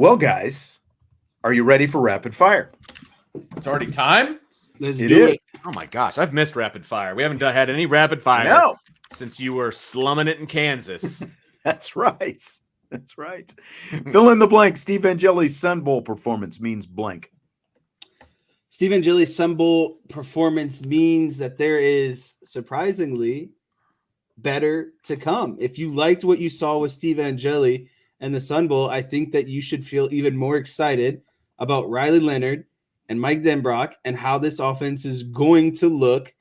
Well, guys, are you ready for rapid fire? It's already time? It is. Oh, my gosh. I've missed rapid fire. We haven't had any rapid fire since you were slumming it in Kansas. That's right. That's right. Fill in the blank. Steve Angeli's Sun Bowl performance means blank. Steve Angeli's Sun Bowl performance means that there is, surprisingly, better to come. If you liked what you saw with Steve Angeli and the Sun Bowl, I think that you should feel even more excited about Riley Leonard and Mike Denbrock and how this offense is going to look,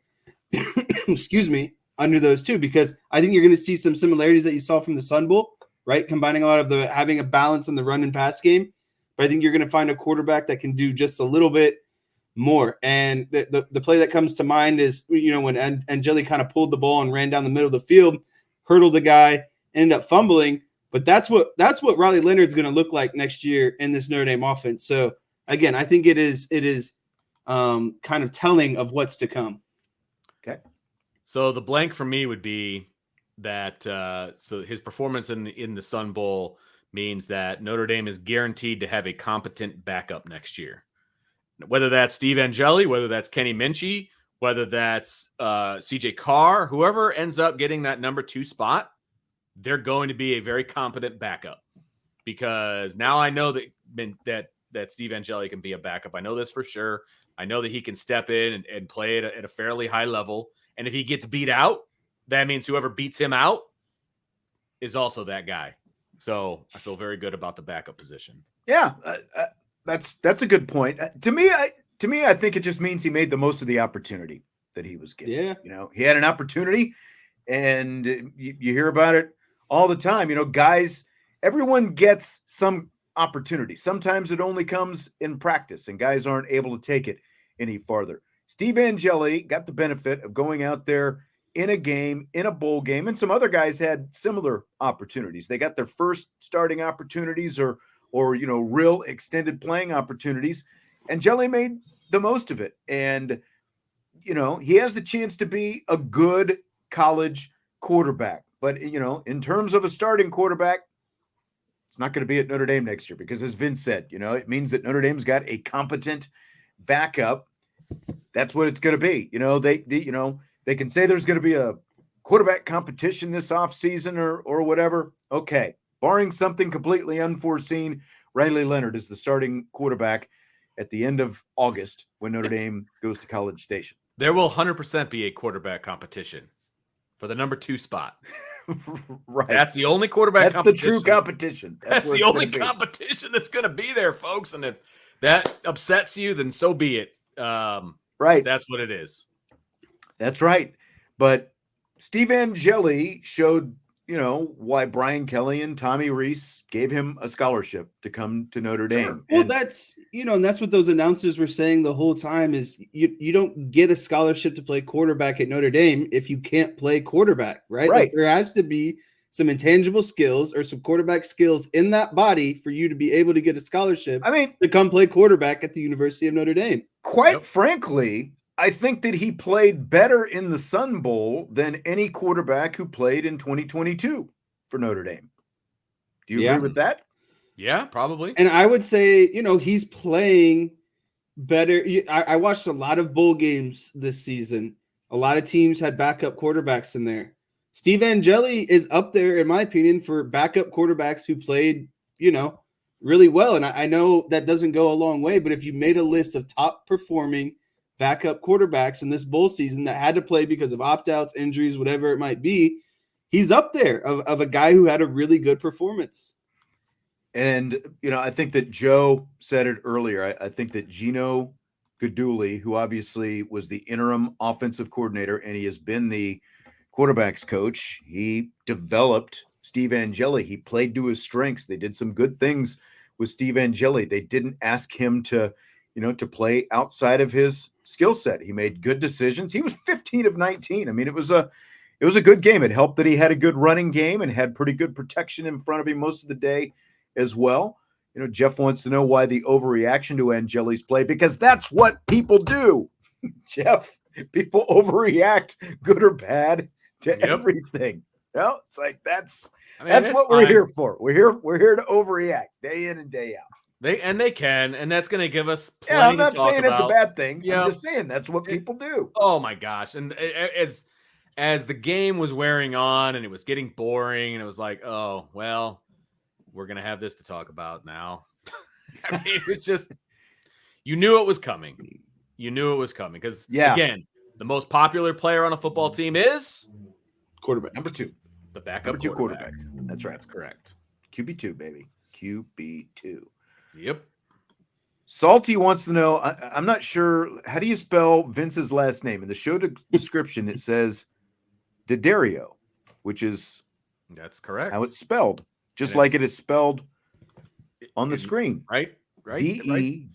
excuse me, under those two, because I think you're going to see some similarities that you saw from the Sun Bowl, right? Combining a lot of having a balance in the run and pass game. But I think you're going to find a quarterback that can do just a little bit more. And the play that comes to mind is, when Angeli kind of pulled the ball and ran down the middle of the field, hurdled the guy, ended up fumbling. But that's what Riley Leonard's going to look like next year in this Notre Dame offense. So again, I think it is kind of telling of what's to come. Okay. So the blank for me would be that so his performance in the Sun Bowl means that Notre Dame is guaranteed to have a competent backup next year. Whether that's Steve Angeli, whether that's Kenny Minchie, whether that's CJ Carr, whoever ends up getting that number 2 spot, they're going to be a very competent backup, because now I know that Steve Angeli can be a backup. I know this for sure. I know that he can step in and play at a fairly high level. And if he gets beat out, that means whoever beats him out is also that guy. So I feel very good about the backup position. Yeah, that's a good point. To me, I think it just means he made the most of the opportunity that he was given. Yeah. He had an opportunity, and you hear about it all the time. Guys, everyone gets some opportunity. Sometimes it only comes in practice, and guys aren't able to take it any farther. Steve Angeli got the benefit of going out there in a game, in a bowl game, and some other guys had similar opportunities. They got their first starting opportunities or real extended playing opportunities. Angeli made the most of it. And, he has the chance to be a good college quarterback. But, in terms of a starting quarterback, it's not going to be at Notre Dame next year, because as Vince said, it means that Notre Dame's got a competent backup. That's what it's going to be. They can say there's going to be a quarterback competition this offseason or whatever. Okay. Barring something completely unforeseen, Riley Leonard is the starting quarterback at the end of August when Notre Dame goes to College Station. There will 100% be a quarterback competition for the number 2 spot. Right. That's the only quarterback competition. That's the true competition. That's the only competition that's going to be there, folks. And if that upsets you, then so be it. Right. That's what it is. That's right. But Steve Angeli showed, why Brian Kelly and Tommy Rees gave him a scholarship to come to Notre Dame. Sure. Well, that's, and that's what those announcers were saying the whole time is you don't get a scholarship to play quarterback at Notre Dame if you can't play quarterback, right? Right. Like, there has to be some intangible skills or some quarterback skills in that body for you to be able to get a scholarship to come play quarterback at the University of Notre Dame. Quite frankly, I think that he played better in the Sun Bowl than any quarterback who played in 2022 for Notre Dame. Do you agree with that? Yeah, probably. And I would say, he's playing better. I watched a lot of bowl games this season. A lot of teams had backup quarterbacks in there. Steve Angeli is up there, in my opinion, for backup quarterbacks who played, really well. And I know that doesn't go a long way, but if you made a list of top performing backup quarterbacks in this bowl season that had to play because of opt-outs, injuries, whatever it might be, he's up there of a guy who had a really good performance. And, I think that Joe said it earlier. I think that Gino Guidugli, who obviously was the interim offensive coordinator, and he has been the quarterback's coach, he developed Steve Angeli. He played to his strengths. They did some good things with Steve Angeli. They didn't ask him to play outside of his skill set. He made good decisions. He was 15 of 19. I mean, it was a good game. It helped that he had a good running game and had pretty good protection in front of him most of the day as well. Jeff wants to know why the overreaction to Angeli's play, because that's what people do. Jeff, people overreact, good or bad, to everything. No, it's like that's I mean, that's what we're fine. here for. We're here to overreact day in and day out. They can, and that's going to give us plenty Yeah, I'm to not talk saying it's a about. bad thing. Yeah. I'm just saying that's what people do. Oh my gosh! And as the game was wearing on, and it was getting boring, and it was like, oh well, we're gonna have this to talk about now. I mean, it was just you knew it was coming. You knew it was coming because again, the most popular player on a football team is Quarterback. Number 2. the backup Number 2 quarterback. That's right. That's correct. QB2, baby. QB2. Yep. Salty wants to know, I'm not sure, how do you spell Vince's last name? In the show description, it says D'Addario, which is That's correct. how it's spelled, just And like it is spelled on the screen. Right. Dedario.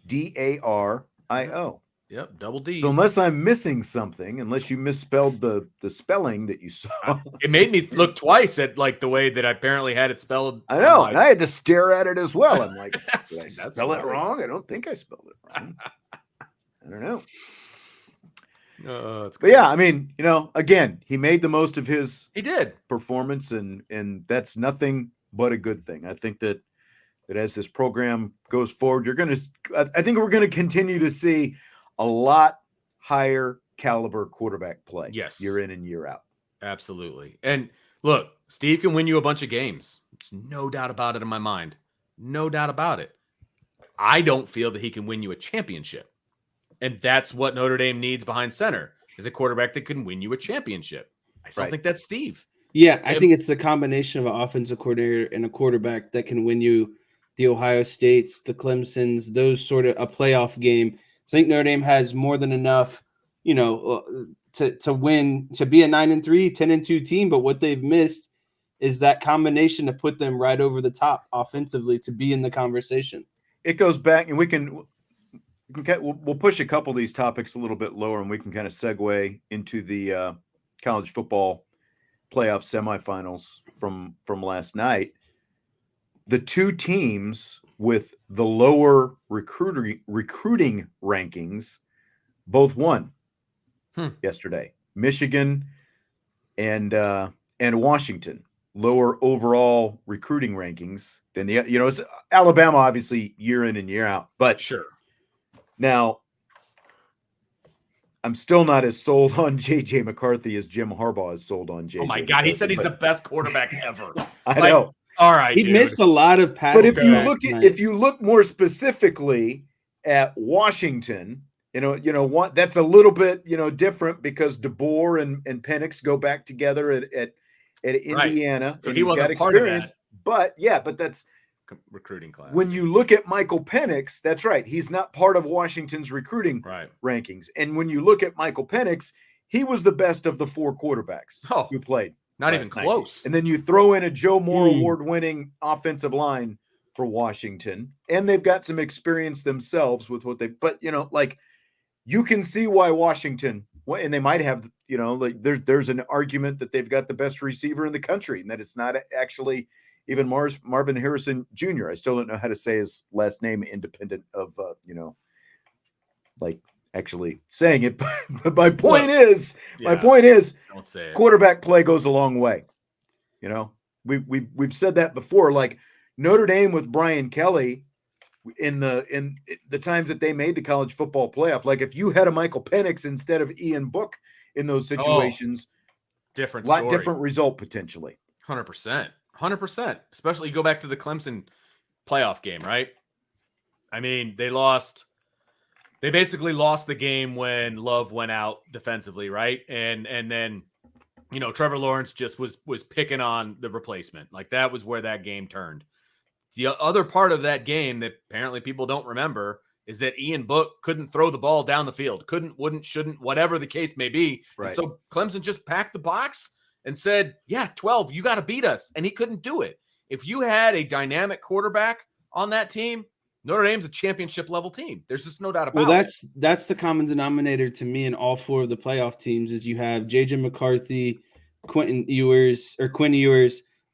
Yep. Double D's. So unless I'm missing something, unless you misspelled the spelling that you saw, it made me look twice at like the way that I apparently had it spelled. I know, and I had to stare at it as well. I'm like, did I That's spell it right. wrong? I don't think I spelled it wrong. I don't know. That's But yeah, I mean, again, he made the most of his he did. performance, and that's nothing but a good thing. I think that as this program goes forward, I think we're gonna continue to see a lot higher caliber quarterback play. Yes. Year in and year out. Absolutely. And look, Steve can win you a bunch of games. There's no doubt about it in my mind. No doubt about it. I don't feel that he can win you a championship. And that's what Notre Dame needs behind center, is a quarterback that can win you a championship. I still think that's Steve. Yeah, I think it's the combination of an offensive coordinator and a quarterback that can win you the Ohio States, the Clemsons, those sort of a playoff game. I think Notre Dame has more than enough, to win, to be a 9-3, 10-2 team. But what they've missed is that combination to put them right over the top offensively to be in the conversation. It goes back, and we'll push a couple of these topics a little bit lower, and we can kind of segue into the college football playoff semifinals from last night. The two teams with the lower recruiting rankings both won yesterday. Michigan and Washington, lower overall recruiting rankings than it's Alabama, obviously year in and year out. But sure. Now, I'm still not as sold on J.J. McCarthy as Jim Harbaugh is sold on J.J. Oh my God, McCarthy, he said he's the best quarterback ever. I know. All right, he missed a lot of passes. But if you look more specifically at Washington, that's a little bit different because DeBoer and Penix go back together at Indiana, right. So and he wasn't got experience. But that's recruiting class. When you look at Michael Penix, that's right. He's not part of Washington's recruiting rankings. And when you look at Michael Penix, he was the best of the 4 quarterbacks who played. Not even close. And then you throw in a Joe Moore award-winning offensive line for Washington, and they've got some experience themselves with what but you can see why Washington, and they might have, there's an argument that they've got the best receiver in the country, and that it's not actually even Marvin Harrison Jr. I still don't know how to say his last name independent of, actually saying it. But my point is, don't say it. Quarterback play goes a long way. We've said that before. Like Notre Dame with Brian Kelly in the times that they made the college football playoff. Like if you had a Michael Penix instead of Ian Book in those situations, different result potentially. 100%. Especially you go back to the Clemson playoff game, right? I mean, they basically lost the game when Love went out defensively, right? And then, Trevor Lawrence just was picking on the replacement. Like that was where that game turned. The other part of that game that apparently people don't remember is that Ian Book couldn't throw the ball down the field. Couldn't, wouldn't, shouldn't, whatever the case may be. Right. And so Clemson just packed the box and said, yeah, 12, you got to beat us. And he couldn't do it. If you had a dynamic quarterback on that team, Notre Dame's a championship level team. There's just no doubt about it. Well, that's the common denominator to me in all 4 of the playoff teams is you have J.J. McCarthy, Quinn Ewers,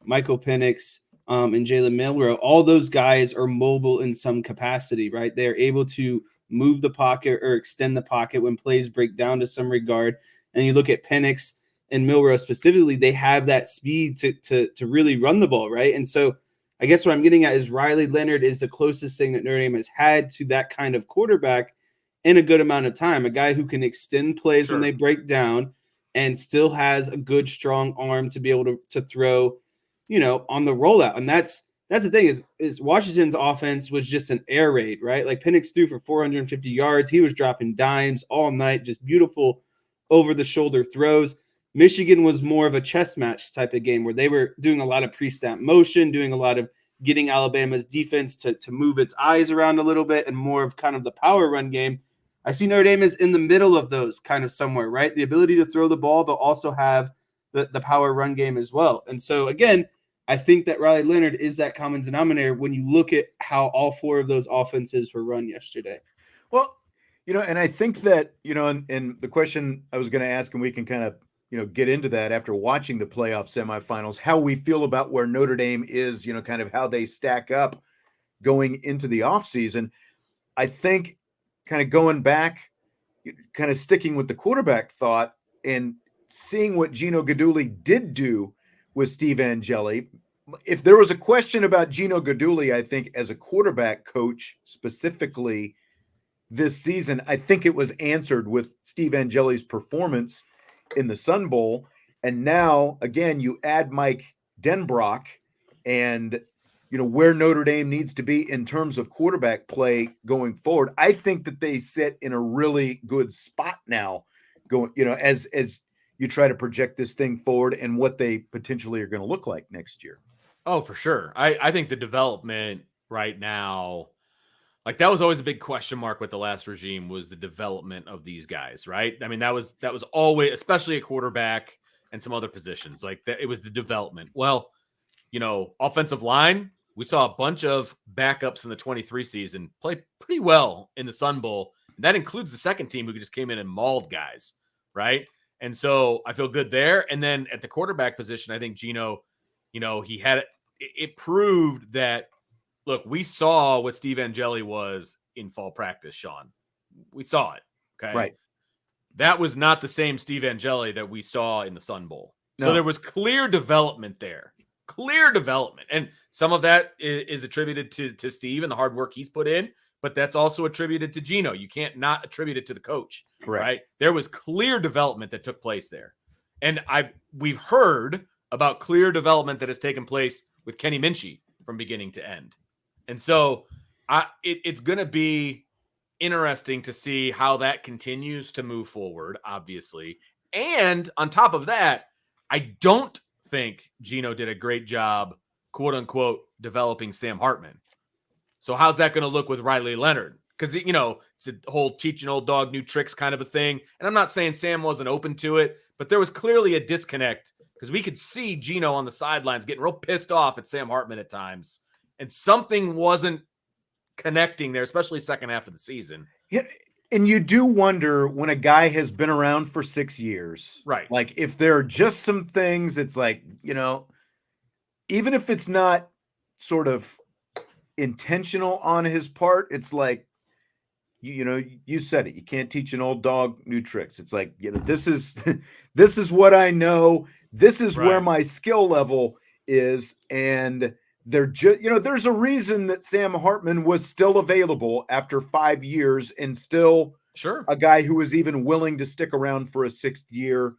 Michael Penix, and Jalen Milroe. All those guys are mobile in some capacity, right? They're able to move the pocket or extend the pocket when plays break down to some regard. And you look at Penix and Milroe specifically, they have that speed to really run the ball, right? And so I guess what I'm getting at is Riley Leonard is the closest thing that Notre Dame has had to that kind of quarterback in a good amount of time, a guy who can extend plays when they break down and still has a good, strong arm to be able to throw, on the rollout. And that's the thing is Washington's offense was just an air raid, right? Like Penix threw for 450 yards. He was dropping dimes all night, just beautiful over-the-shoulder throws. Michigan was more of a chess match type of game where they were doing a lot of pre-snap motion, doing a lot of getting Alabama's defense to move its eyes around a little bit and more of kind of the power run game. I see Notre Dame is in the middle of those kind of somewhere, right? The ability to throw the ball, but also have the power run game as well. And so, again, I think that Riley Leonard is that common denominator when you look at how all four of those offenses were run yesterday. Well, and I think that, and the question I was going to ask, and we can kind of, get into that after watching the playoff semifinals, how we feel about where Notre Dame is, kind of how they stack up going into the offseason. I think kind of going back, kind of sticking with the quarterback thought and seeing what Gino Guidugli did do with Steve Angeli. If there was a question about Gino Guidugli, I think as a quarterback coach specifically this season, I think it was answered with Steve Angeli's performance in the Sun Bowl. And now, again, you add Mike Denbrock and, where Notre Dame needs to be in terms of quarterback play going forward. I think that they sit in a really good spot now going, as you try to project this thing forward and what they potentially are going to look like next year. Oh, for sure. I think the development right now, like that was always a big question mark with the last regime, was the development of these guys, right? I mean, that was always, especially at quarterback and some other positions, like that, it was the development. Well, offensive line, we saw a bunch of backups from the 23 season play pretty well in the Sun Bowl. And that includes the second team who just came in and mauled guys, right? And so I feel good there. And then at the quarterback position, I think Gino, he had it proved that, look, we saw what Steve Angeli was in fall practice, Sean. We saw it. Okay. Right. That was not the same Steve Angeli that we saw in the Sun Bowl. No. So there was clear development there. Clear development. And some of that is attributed to Steve and the hard work he's put in, but that's also attributed to Gino. You can't not attribute it to the coach. Correct. Right? There was clear development that took place there. And we've heard about clear development that has taken place with Kenny Minchie from beginning to end. And so it's going to be interesting to see how that continues to move forward, obviously. And on top of that, I don't think Gino did a great job, quote unquote, developing Sam Hartman. So how's that going to look with Riley Leonard? Because, it's a whole teach an old dog new tricks kind of a thing. And I'm not saying Sam wasn't open to it, but there was clearly a disconnect because we could see Gino on the sidelines getting real pissed off at Sam Hartman at times. And something wasn't connecting there, especially second half of the season. Yeah. And you do wonder when a guy has been around for 6 years, right? Like if there are just some things, it's like, even if it's not sort of intentional on his part, it's like, you said it, you can't teach an old dog new tricks. It's like, this is what I know. This is where my skill level is. And they're just, there's a reason that Sam Hartman was still available after 5 years and still a guy who was even willing to stick around for a 6th year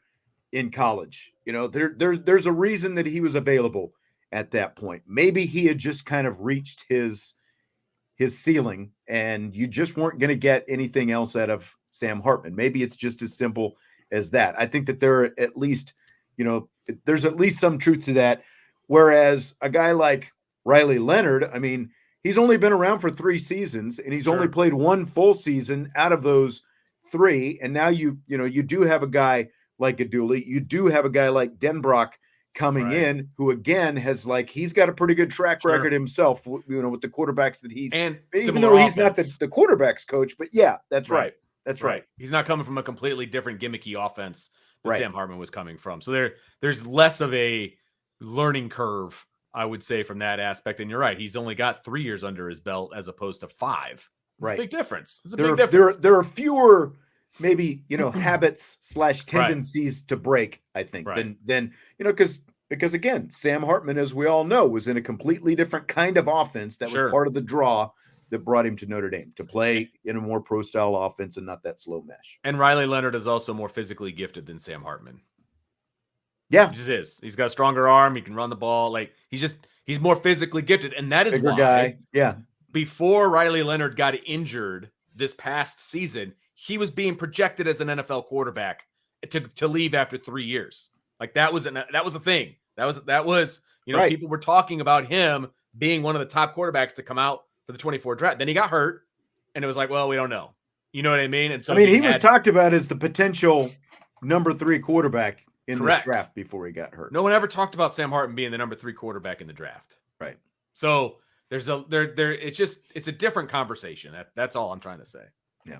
in college. There's a reason that he was available at that point. Maybe he had just kind of reached his ceiling and you just weren't going to get anything else out of Sam Hartman. Maybe it's just as simple as that. I think that there are at least, there's at least some truth to that. Whereas a guy like Riley Leonard, I mean, he's only been around for 3 seasons and he's only played 1 full season out of those 3. And now you do have a guy like Guidugli. You do have a guy like Denbrock coming in who again has he's got a pretty good track record himself, with the quarterbacks that he's, and even though he's not the quarterbacks coach, but yeah, that's right. That's right. He's not coming from a completely different gimmicky offense that Sam Hartman was coming from. So there's less of a learning curve, I would say, from that aspect. And you're right. He's only got 3 years under his belt as opposed to 5. It's a big difference. It's a big difference. There are fewer maybe, habits / tendencies to break, I think, Right. than because again, Sam Hartman, as we all know, was in a completely different kind of offense that was Sure. part of the draw that brought him to Notre Dame to play in a more pro style offense and not that slow mesh. And Riley Leonard is also more physically gifted than Sam Hartman. Yeah. He just is. He's got a stronger arm. He can run the ball. Like he's more physically gifted. And that is Bigger why guy. Yeah. before Riley Leonard got injured this past season, he was being projected as an NFL quarterback to leave after 3 years. Like that was a thing. That was Right. People were talking about him being one of the top quarterbacks to come out for the 24 draft. Then he got hurt, and it was like, well, we don't know. You know what I mean? And so he was talked about as the potential number 3 quarterback in Correct. this draft before he got hurt. No one ever talked about Sam Hartman being the number 3 quarterback in the draft. Right. So it's a different conversation. That's all I'm trying to say. Yeah.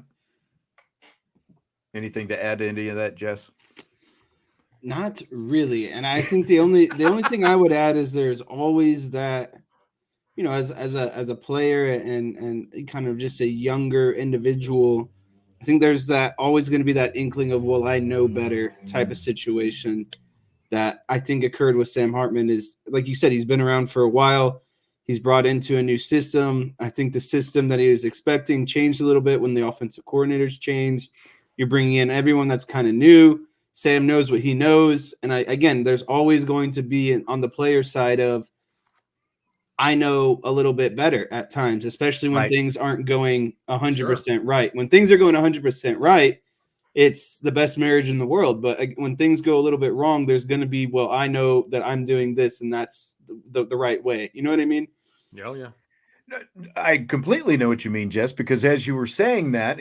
Anything to add to any of that, Jess? Not really. And I think the only thing I would add is there's always that, as a player and kind of just a younger individual, I think there's that always going to be that inkling of, well, I know better type of situation that I think occurred with Sam Hartman. Is like you said, he's been around for a while. He's brought into a new system. I think the system that he was expecting changed a little bit when the offensive coordinators changed. You're bringing in everyone that's kind of new. Sam knows what he knows. And again, there's always going to be on the player side of, I know a little bit better at times, especially when things aren't going 100% right. When things are going 100% right, it's the best marriage in the world. But when things go a little bit wrong, there's going to be, well, I know that I'm doing this and that's the right way. You know what I mean? Oh, yeah. I completely know what you mean, Jess, because as you were saying that,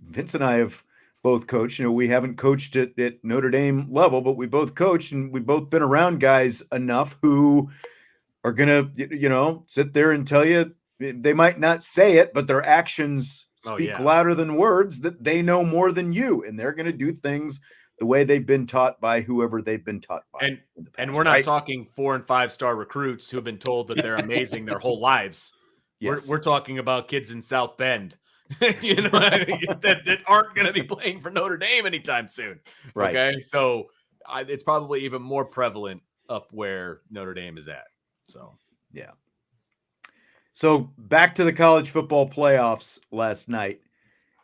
Vince and I have both coached. We haven't coached at Notre Dame level, but we both coached and we've both been around guys enough who are going to, sit there and tell you, they might not say it, but their actions speak louder than words, that they know more than you. And they're going to do things the way they've been taught by whoever they've been taught by. And we're not talking 4- and 5-star recruits who have been told that they're amazing their whole lives. Yes. We're talking about kids in South Bend, that aren't going to be playing for Notre Dame anytime soon. Right. Okay. So it's probably even more prevalent up where Notre Dame is at. So, yeah. So back to the college football playoffs last night.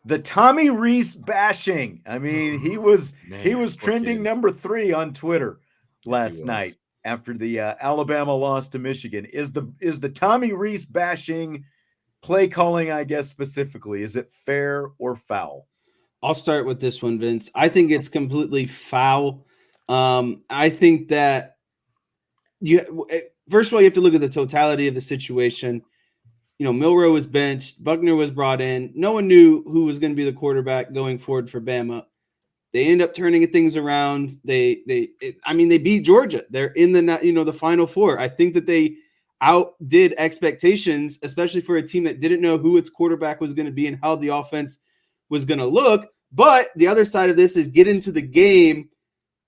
The Tommy Rees bashing. I mean, he was trending number 3 on Twitter last night after the Alabama loss to Michigan. Is the Tommy Rees bashing play calling, I guess, specifically, is it fair or foul? I'll start with this one, Vince. I think it's completely foul. I think that first of all, you have to look at the totality of the situation. Milroe was benched. Buckner was brought in. No one knew who was going to be the quarterback going forward for Bama. They ended up turning things around. They beat Georgia. They're in the Final Four. I think that they outdid expectations, especially for a team that didn't know who its quarterback was going to be and how the offense was going to look. But the other side of this is get into the game.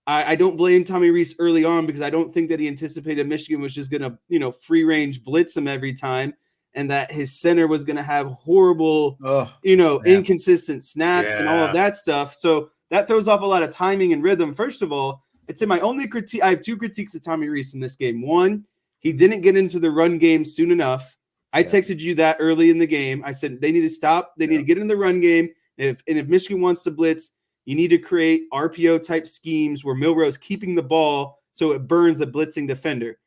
I don't blame Tommy Rees early on because I don't think that he anticipated Michigan was just going to, free range blitz him every time, and that his center was going to have horrible, inconsistent snaps and all of that stuff. So that throws off a lot of timing and rhythm. First of all, I'd say my only critique, I have 2 critiques of Tommy Rees in this game. One, he didn't get into the run game soon enough. I texted you that early in the game. I said they need to stop. They need to get in the run game. If Michigan wants to blitz, you need to create RPO type schemes where Milroe's keeping the ball so it burns a blitzing defender.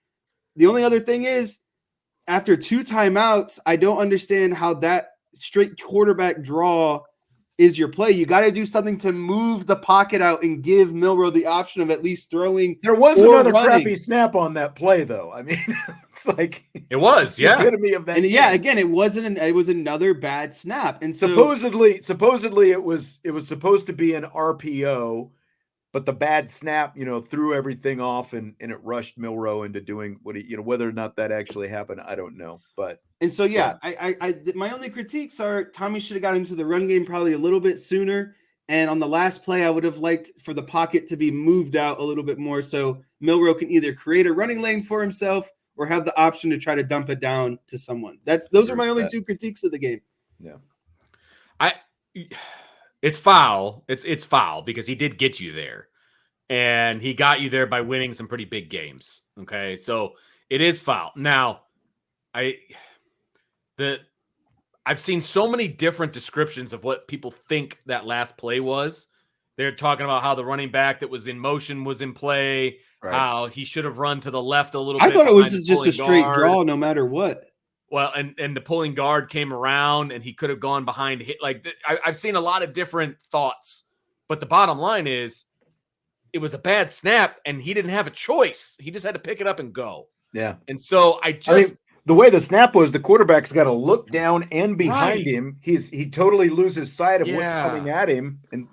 The only other thing is, after 2 timeouts, I don't understand how that straight quarterback draw is your play. You got to do something to move the pocket out and give Milroe the option of at least throwing. There was another crappy snap on that play, though. I mean, it's like it was, the epitome of that. And again, it was another bad snap. And so, supposedly it was supposed to be an RPO, but the bad snap, threw everything off and it rushed Milroe into doing what he, whether or not that actually happened, I don't know. And so, I my only critiques are Tommy should have got into the run game probably a little bit sooner. And on the last play, I would have liked for the pocket to be moved out a little bit more so Milroe can either create a running lane for himself or have the option to try to dump it down to someone. Those are my only 2 critiques of the game. Yeah. It's foul. It's foul because he did get you there. And he got you there by winning some pretty big games. Okay. So it is foul. Now, I've seen so many different descriptions of what people think that last play was. They're talking about how the running back that was in motion was in play, Right. how he should have run to the left a little bit. I thought it was behind the just a pulling straight guard. draw no matter what. Well, and the pulling guard came around and he could have gone behind hit. Like I've seen a lot of different thoughts, but the bottom line is it was a bad snap and he didn't have a choice. He just had to pick it up and go. Yeah. And so the way the snap was, the quarterback's got to look down and behind Right. him. He totally loses sight of what's Yeah. coming at him, and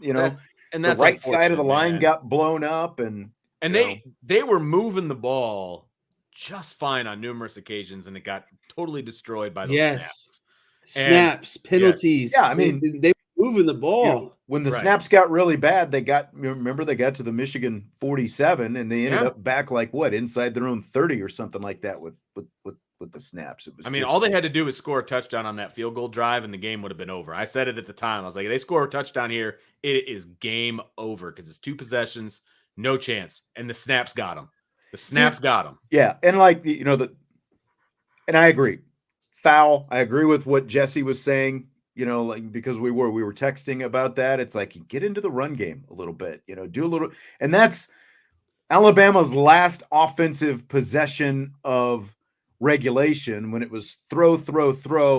and the that's right side of the unfortunate, line man. got blown up, and they were moving the ball just fine on numerous occasions, and it got totally destroyed by those snaps, penalties. Yeah, I mean, they were moving the ball. When the Right. snaps got really bad, they got to the Michigan 47, and they ended up back inside their own 30 or something like that with the snaps. It was. All they had to do was score a touchdown on that field goal drive, and the game would have been over. I said it at the time. I was like, if they score a touchdown here, it is game over because it's 2 possessions, no chance, and the snaps got them. Got them. Yeah, and and I agree. Foul. I agree with what Jesse was saying. Because we were texting about that. It's like, you get into the run game a little bit. Do a little, and that's Alabama's last offensive possession of regulation when it was throw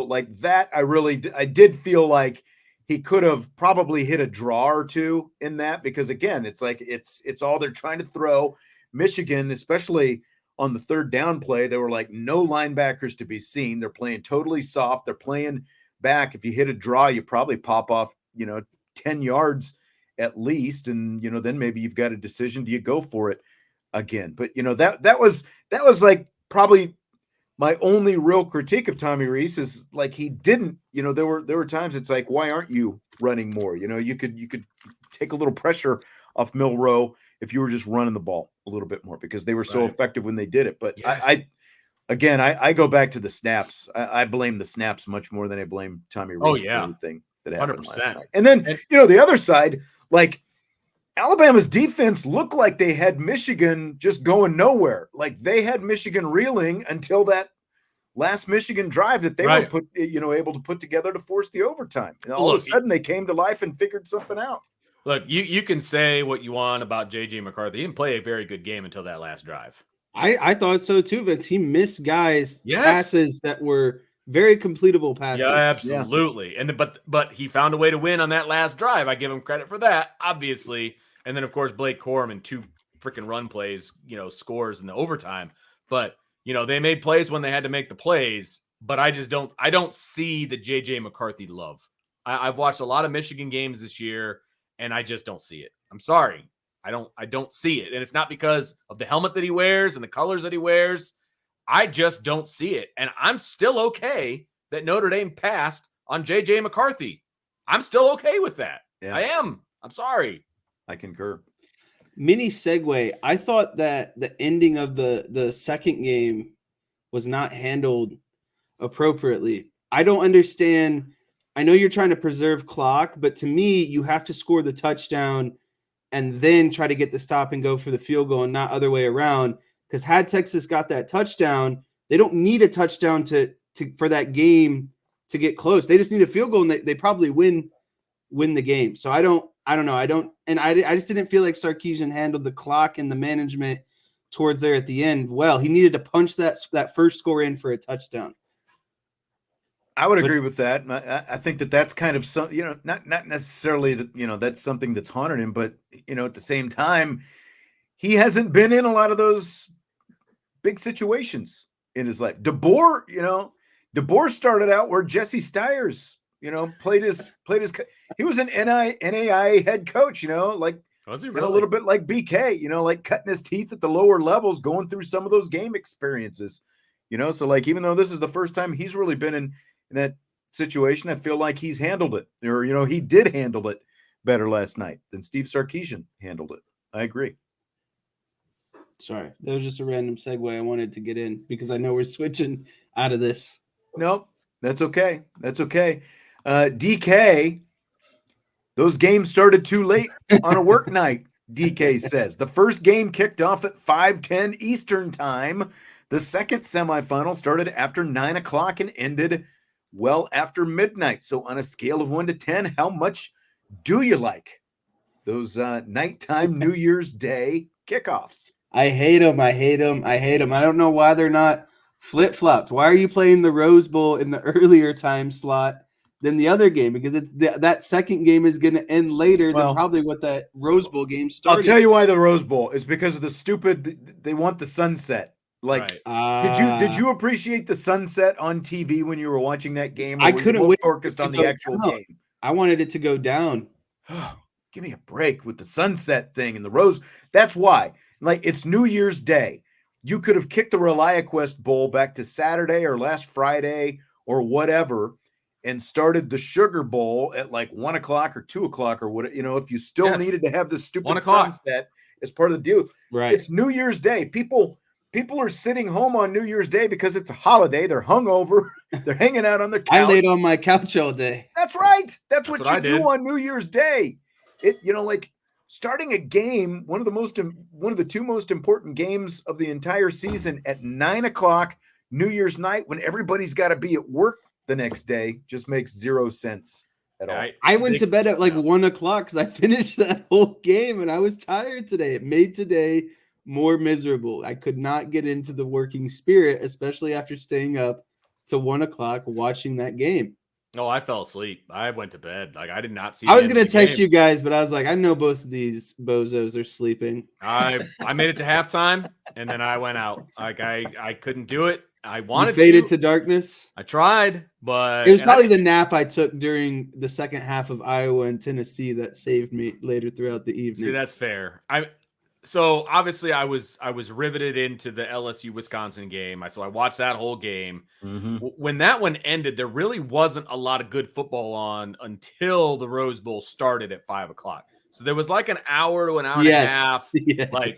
like that. I did feel like he could have probably hit a draw or two in that, because again, it's like it's all they're trying to throw. Michigan, especially on the third down play, they were like no linebackers to be seen. They're playing totally soft. They're playing back. If you hit a draw, you probably pop off 10 yards at least, and then maybe you've got a decision. Do you go for it again? But that was like probably my only real critique of Tommy Rees is like he didn't, there were times it's like, why aren't you running more? You could take a little pressure off Milroe if you were just running the ball a little bit more, because they were so effective when they did it. But Yes. I go back to the snaps. I blame the snaps much more than I blame Tommy Rees for anything that happened 100%. last night. And then the other side, like Alabama's defense looked like they had Michigan just going nowhere. Like they had Michigan reeling until that last Michigan drive that they were able to put together to force the overtime. And all of a sudden they came to life and figured something out. Look, you can say what you want about JJ McCarthy. He didn't play a very good game until that last drive. I thought so too, Vince. He missed passes that were very completable passes. Yeah, absolutely. Yeah. And but he found a way to win on that last drive. I give him credit for that, obviously. And then of course Blake Corum in 2 freaking run plays, scores in the overtime. But they made plays when they had to make the plays. But I don't see the JJ McCarthy love. I've watched a lot of Michigan games this year, and I just don't see it. I'm sorry. I don't see it. And it's not because of the helmet that he wears and the colors that he wears. I just don't see it. And I'm still okay that Notre Dame passed on JJ McCarthy. I'm still okay with that. Yeah. I am. I'm sorry. I concur. Mini segue. I thought that the ending of the second game was not handled appropriately. I don't understand. I know you're trying to preserve clock, but to me, you have to score the touchdown and then try to get the stop and go for the field goal and not other way around. Because had Texas got that touchdown, they don't need a touchdown for that game to get close. They just need a field goal, and they probably win the game. So I don't know. I just didn't feel like Sarkisian handled the clock and the management towards there at the end well. He needed to punch that first score in for a touchdown. I would agree with that. I think that's kind of some, not necessarily that, that's something that's haunted him, but at the same time, he hasn't been in a lot of those big situations in his life. DeBoer started out where Jesse Stiers, played his. He was an NAIA head coach, like was he really? A little bit like BK, like cutting his teeth at the lower levels, going through some of those game experiences, So like, even though this is the first time he's really been in that situation, I feel like he's handled it, or he did handle it better last night than Steve Sarkisian handled it. I agree. Sorry, that was just a random segue I wanted to get in because I know we're switching out of this. Nope, that's okay. That's okay. DK, Those games started too late on a work night, DK says. The first game kicked off at 5:10 Eastern time. The second semifinal started after 9 o'clock and ended well after midnight. So on a scale of 1 to 10, how much do you like those nighttime New Year's Day kickoffs? I hate them. I hate them. I hate them. I don't know why they're not flip-flopped. Why are you playing the Rose Bowl in the earlier time slot than the other game? Because it's that second game is going to end later than probably what that Rose Bowl game started. I'll tell you why the Rose Bowl is because of the stupid. They want the sunset. Like, did you appreciate the sunset on TV when you were watching that game? Or I couldn't wait focused on the actual game. I wanted it to go down. Give me a break with the sunset thing and the Rose. That's why. Like, it's New Year's Day. You could have kicked the ReliaQuest Bowl back to Saturday or last Friday or whatever and started the Sugar Bowl at like 1 o'clock or 2 o'clock or what, if you still needed to have the stupid sunset as part of the deal. Right. It's New Year's Day. People are sitting home on New Year's Day because it's a holiday. They're hungover. They're hanging out on their couch. I laid on my couch all day. That's right. That's what you do on New Year's Day. Like starting a game, one of the two most important games of the entire season at 9 o'clock New Year's night when everybody's got to be at work the next day just makes zero sense at all. I went to bed at like 1 o'clock because I finished that whole game and I was tired today. It made today more miserable. I could not get into the working spirit, especially after staying up to 1 o'clock watching that game. Oh, I fell asleep. I went to bed. Like, I did not see. I was going to text you guys, but I was like, I know both of these bozos are sleeping. I made it to halftime, and then I went out. Like, I couldn't do it. I wanted to. Faded to darkness? I tried, but... It was probably the nap I took during the second half of Iowa and Tennessee that saved me later throughout the evening. See, that's fair. So obviously I was riveted into the LSU Wisconsin game. So I watched that whole game. Mm-hmm. When that one ended, there really wasn't a lot of good football on until the Rose Bowl started at 5 o'clock. So there was like an hour to an hour and a half, like,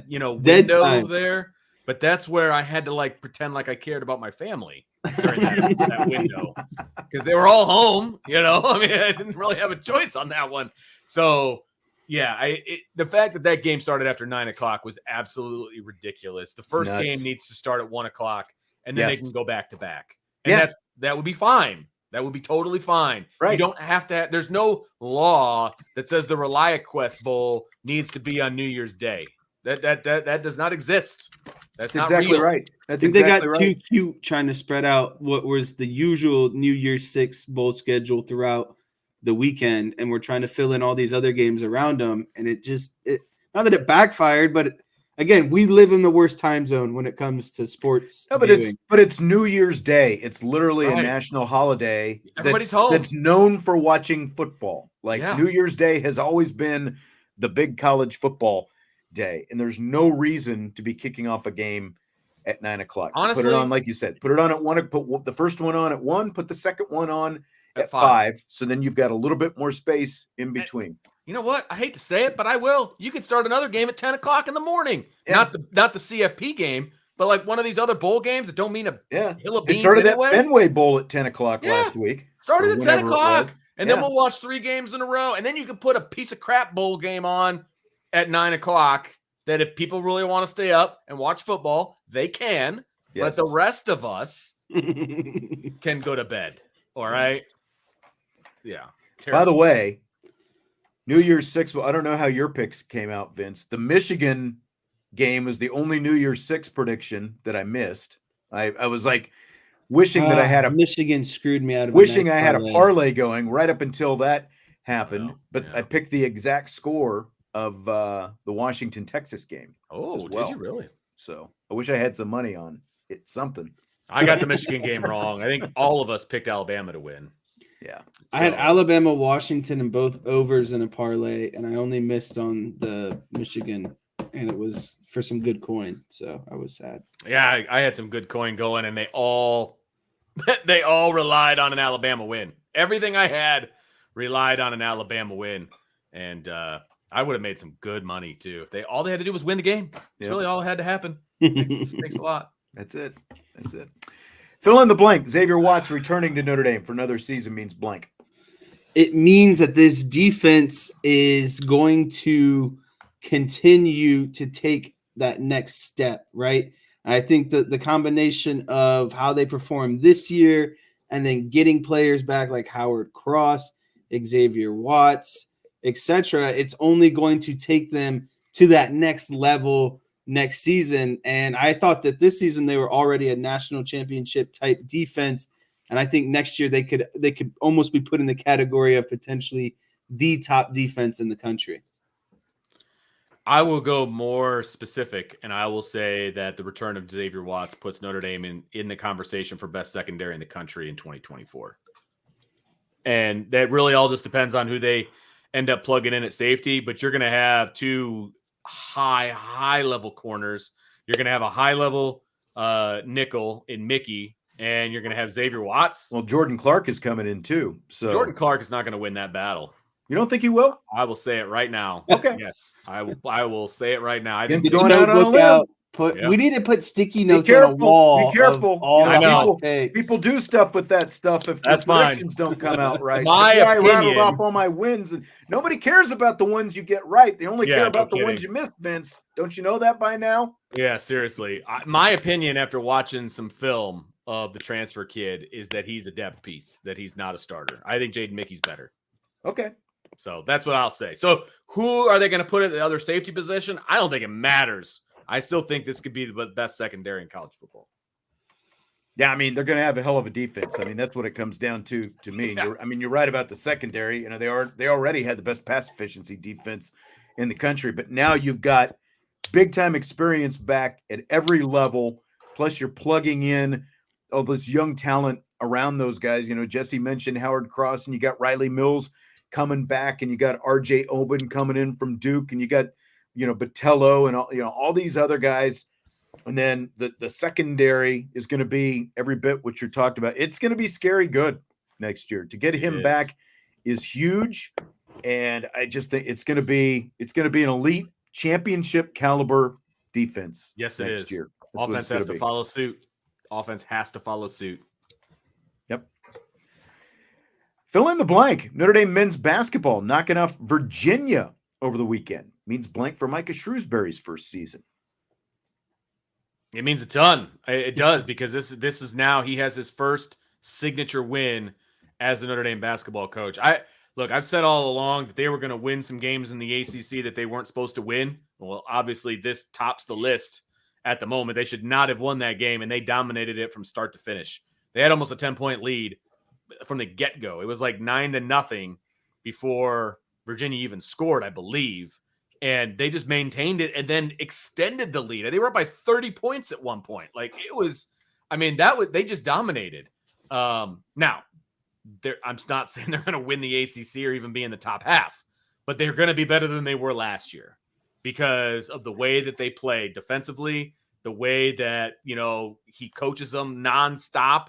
window there. But that's where I had to like pretend like I cared about my family during that window because they were all home. I mean, I didn't really have a choice on that one. So. Yeah, the fact that game started after 9 o'clock was absolutely ridiculous. The first game needs to start at 1 o'clock, and then they can go back to back. And that would be fine. That would be totally fine. Right. You don't have to. There's no law that says the ReliaQuest Bowl needs to be on New Year's Day. That does not exist. That's not exactly real. right. That's I think exactly they got too cute trying to spread out what was the usual New Year's 6 bowl schedule throughout the weekend, and we're trying to fill in all these other games around them, and it not that it backfired, but again, we live in the worst time zone when it comes to sports. No, but it's New Year's Day. It's literally a national holiday. Everybody's home. That's known for watching football. New Year's Day has always been the big college football day, and there's no reason to be kicking off a game at 9 o'clock. Honestly, put it on, like you said, put it on at 1. Put the first one on at 1. Put the second one on at 5. So then you've got a little bit more space in between. You know what? I hate to say it, but I will. You can start another game at 10 o'clock in the morning. Yeah. Not the CFP game, but like one of these other bowl games that don't mean a hill of beans. They started that Fenway Bowl at 10 o'clock last week. Started at 10 o'clock, and then we'll watch 3 games in a row. And then you can put a piece of crap bowl game on at 9 o'clock that if people really want to stay up and watch football, they can. Yes. But the rest of us can go to bed. All right? Yeah. Terrible. By the way, New Year's 6, well, I don't know how your picks came out, Vince. The Michigan game was the only New Year's 6 prediction that I missed. I was like wishing that I had Michigan screwed me out of wishing I had a parlay going right up until that happened. I picked the exact score of the Washington-Texas game. Oh, did you really? So I wish I had some money on it. Something. I got the Michigan game wrong. I think all of us picked Alabama to win. Yeah. I had Alabama, Washington, and both overs in a parlay, and I only missed on the Michigan, and it was for some good coin, so I was sad. Yeah, I had some good coin going, and they all relied on an Alabama win. Everything I had relied on an Alabama win, and I would have made some good money too. If all they had to do was win the game. It's really all that had to happen. Thanks a lot. That's it. Fill in the blank. Xavier Watts returning to Notre Dame for another season means blank. it means that this defense is going to continue to take that next step, right? And I think that the combination of how they perform this year and then getting players back like Howard Cross, Xavier Watts, etc., it's only going to take them to that next level next season. And I thought that this season they were already a national championship type defense. And I think next year they could almost be put in the category of potentially the top defense in the country. I will go more specific, and I will say that the return of Xavier Watts puts Notre Dame in the conversation for best secondary in the country in 2024. And that really all just depends on who they end up plugging in at safety. But you're going to have two high-level corners. You're going to have a high-level nickel in Mickey, and you're going to have Xavier Watts. Well, Jordan Clark is coming in too. So Jordan Clark is not going to win that battle. You don't think he will? I will say it right now. Okay. Yes, I will say it right now. I think going out on a limb. We need to put sticky notes on a wall. Be careful. People do stuff with that stuff if the predictions don't come out right. I rattled off all my wins, and nobody cares about the ones you get right. They only care about the ones you miss, Vince. Don't you know that by now? Yeah, seriously. My opinion after watching some film of the transfer kid is that he's a depth piece, that he's not a starter. I think Jaden Mickey's better. Okay. So that's what I'll say. So who are they going to put at the other safety position? I don't think it matters. I still think this could be the best secondary in college football. Yeah, I mean, they're going to have a hell of a defense. I mean, that's what it comes down to me. Yeah. You're right about the secondary. You know, they already had the best pass efficiency defense in the country, but now you've got big time experience back at every level. Plus, you're plugging in all this young talent around those guys. You know, Jesse mentioned Howard Cross, and you got Riley Mills coming back, and you got RJ Oben coming in from Duke, and you got, you know, Botello and all, you know, all these other guys. And then the secondary is going to be every bit what you're talking about. It's going to be scary good next year. To get him back is huge. And I just think it's going to be an elite championship caliber defense. Yes, it is. Next year. Offense has to follow suit. Offense has to follow suit. Yep. Fill in the blank. Notre Dame men's basketball knocking off Virginia over the weekend. Means blank for Micah Shrewsberry's first season. It means a ton. It does, because this is now he has his first signature win as the Notre Dame basketball coach. I've said all along that they were going to win some games in the ACC that they weren't supposed to win. Well, obviously this tops the list at the moment. They should not have won that game, and they dominated it from start to finish. They had almost a 10-point lead from the get-go. It was like 9-0 before Virginia even scored, I believe. And they just maintained it and then extended the lead. They were up by 30 points at one point. Like, it was, I mean, they just dominated. Now, I'm not saying they're going to win the ACC or even be in the top half, but they're going to be better than they were last year because of the way that they play defensively, the way that, you know, he coaches them nonstop.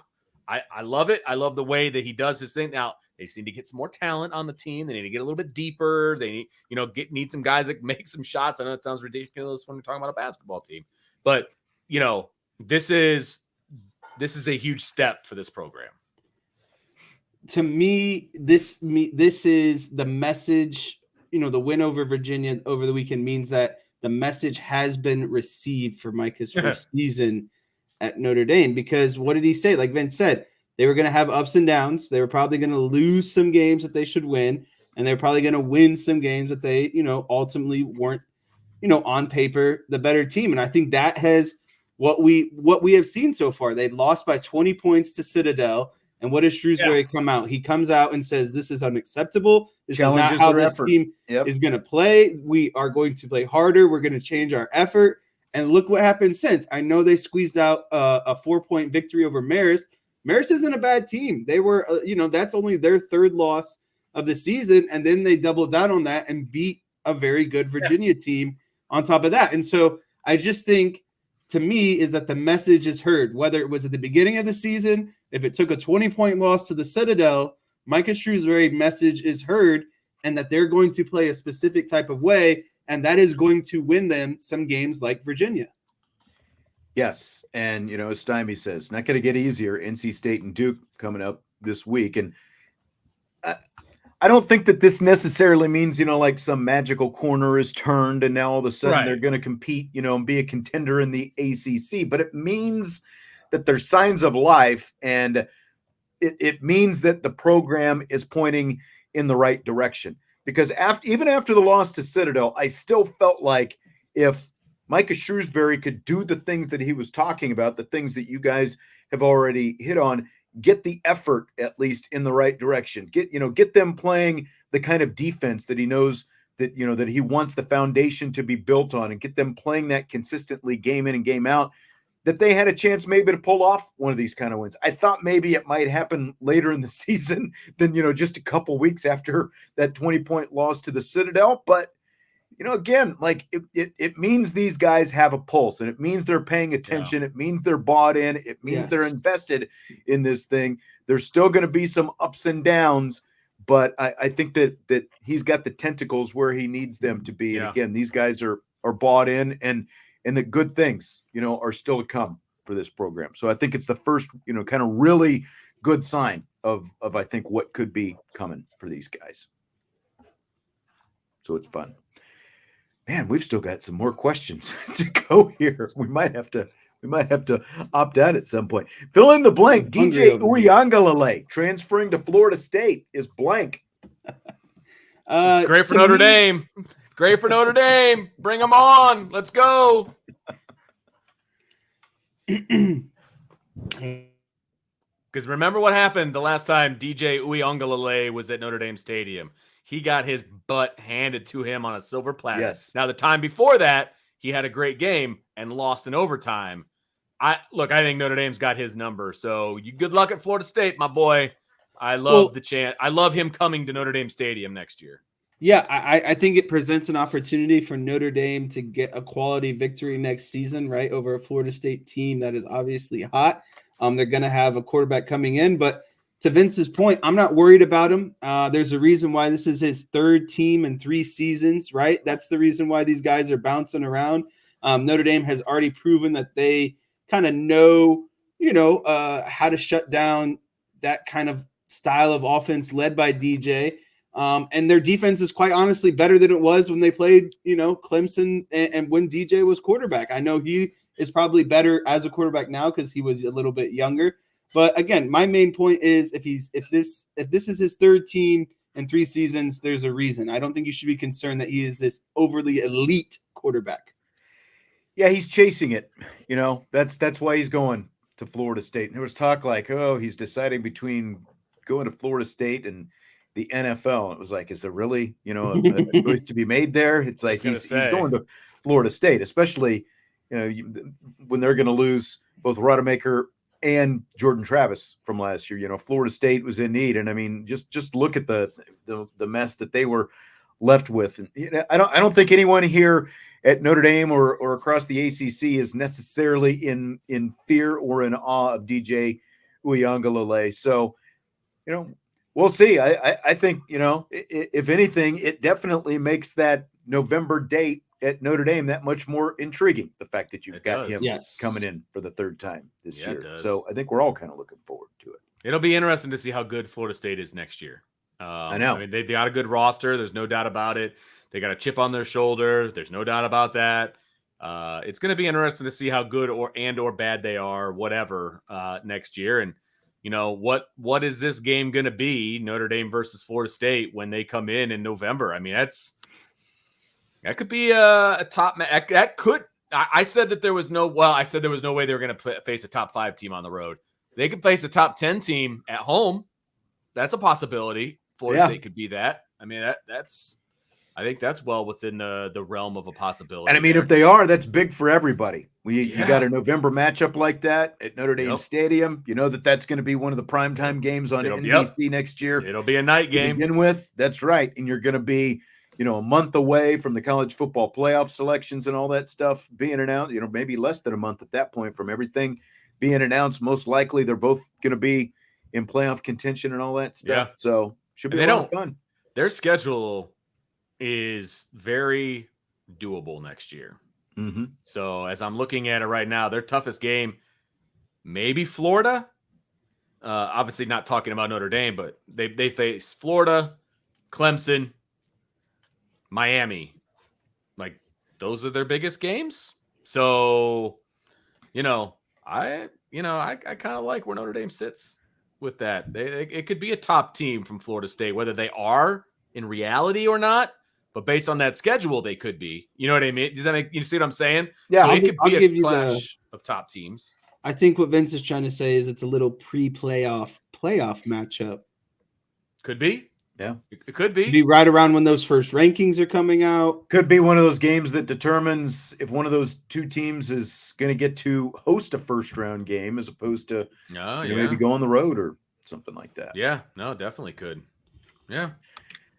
I love it. I love the way that he does his thing. Now, they just need to get some more talent on the team. They need to get a little bit deeper. They need, you know, need some guys that make some shots. I know it sounds ridiculous when we're talking about a basketball team, but, you know, this is a huge step for this program. To me, this is the message. You know, the win over Virginia over the weekend means that the message has been received for Micah's first season at Notre Dame, because what did he say? Like Vince said, they were going to have ups and downs. They were probably going to lose some games that they should win, and they're probably going to win some games that they, you know, ultimately weren't, you know, on paper the better team. And I think that has what we have seen so far. They lost by 20 points to Citadel. And what does Shrewsberry come out? He comes out and says, this is unacceptable. This is not how this team is going to play. We are going to play harder. We're going to change our effort. And look what happened since. I know they squeezed out a 4-point victory over Marist. Marist isn't a bad team. They were, you know, that's only their third loss of the season. And then they doubled down on that and beat a very good Virginia team on top of that. And so I just think, to me, is that the message is heard, whether it was at the beginning of the season, if it took a 20-point loss to the Citadel, Micah Shrewsberry message is heard, and that they're going to play a specific type of way, and that is going to win them some games like Virginia. Yes, and, you know, as Stymie says, not going to get easier. NC State and Duke coming up this week. And I don't think that this necessarily means, like some magical corner is turned and now all of a sudden they're going to compete, and be a contender in the ACC. But it means that there's signs of life, and it means that the program is pointing in the right direction. Because even after the loss to Citadel, I still felt like if Micah Shrewsberry could do the things that he was talking about, the things that you guys have already hit on, get the effort at least in the right direction, get them playing the kind of defense that he knows that, that he wants the foundation to be built on, and get them playing that consistently game in and game out, that they had a chance maybe to pull off one of these kind of wins. I thought maybe it might happen later in the season than, just a couple weeks after that 20-point loss to the Citadel. But, again, like it means these guys have a pulse, and it means they're paying attention. It means they're bought in. It means they're invested in this thing. There's still going to be some ups and downs, but I think that he's got the tentacles where he needs them to be. And again, these guys are bought in, and the good things, are still to come for this program. So I think it's the first, kind of really good sign of I think what could be coming for these guys. So it's fun. Man, we've still got some more questions to go here. We might have to opt out at some point. Fill in the blank. DJ Uiagalelei transferring to Florida State is blank. It's great for Notre Dame. It's great for Notre Dame. Bring them on. Let's go. Because remember what happened the last time DJ Uiagalelei was at Notre Dame Stadium. He got his butt handed to him on a silver platter. Yes. Now, the time before that, he had a great game and lost in overtime. I think Notre Dame's got his number. So you good luck at Florida State, my boy. I love the chance. I love him coming to Notre Dame Stadium next year. Yeah, I think it presents an opportunity for Notre Dame to get a quality victory next season, right, over a Florida State team that is obviously hot. They're going to have a quarterback coming in, but to Vince's point, I'm not worried about him. There's a reason why this is his third team in 3 seasons, right? That's the reason why these guys are bouncing around. Notre Dame has already proven that they kind of know, how to shut down that kind of style of offense led by DJ. And their defense is quite honestly better than it was when they played, Clemson and when DJ was quarterback. I know he is probably better as a quarterback now because he was a little bit younger. But again, my main point is if this is his third team in 3 seasons, there's a reason. I don't think you should be concerned that he is this overly elite quarterback. Yeah, he's chasing it. That's why he's going to Florida State. And there was talk like, he's deciding between going to Florida Sate and the NFL. And it was like, is there really, a choice to be made there? It's like he's going to Florida State, especially, when they're going to lose both Rodemaker and Jordan Travis from last year. Florida State was in need, and I mean, just look at the mess that they were left with. And I don't think anyone here at Notre Dame or across the ACC is necessarily in fear or in awe of DJ Uiagalelei. So, we'll see. I think, if anything, it definitely makes that November date at Notre Dame that much more intriguing. The fact that you've got him coming in for the 3rd time this year. So I think we're all kind of looking forward to it. It'll be interesting to see how good Florida State is next year. I know. I mean, they got a good roster. There's no doubt about it. They got a chip on their shoulder. There's no doubt about that. It's going to be interesting to see how good or bad they are, whatever, next year. And, what is this game going to be, Notre Dame versus Florida State, when they come in November? I mean, that could be a top match. I said that there was no way they were going to face a top 5 team on the road. They could face a top 10 team at home. That's a possibility. Florida State could be that. I mean, I think that's well within the realm of a possibility. And I mean, if they are, that's big for everybody. You got a November matchup like that at Notre Dame Stadium. You know that's going to be one of the primetime games on NBC next year. It'll be a night game. To begin with, that's right. And you're going to be, a month away from the college football playoff selections and all that stuff being announced, maybe less than a month at that point from everything being announced. Most likely they're both going to be in playoff contention and all that stuff. Yeah. So should be a lot of fun. Their schedule is very doable next year. Mm-hmm. So as I'm looking at it right now, their toughest game, maybe Florida. Obviously not talking about Notre Dame, but they face Florida, Clemson, Miami, like those are their biggest games. So, I kind of like where Notre Dame sits with that. It could be a top team from Florida State, whether they are in reality or not. But based on that schedule, they could be. You know what I mean? Does that make you see what I'm saying? Yeah, so it could be a clash of top teams. I think what Vince is trying to say is it's a little playoff matchup. Could be. Yeah, it could be. Be right around when those first rankings are coming out. Could be one of those games that determines if one of those two teams is going to get to host a first round game as opposed to maybe go on the road or something like that. Yeah, no, definitely could. Yeah.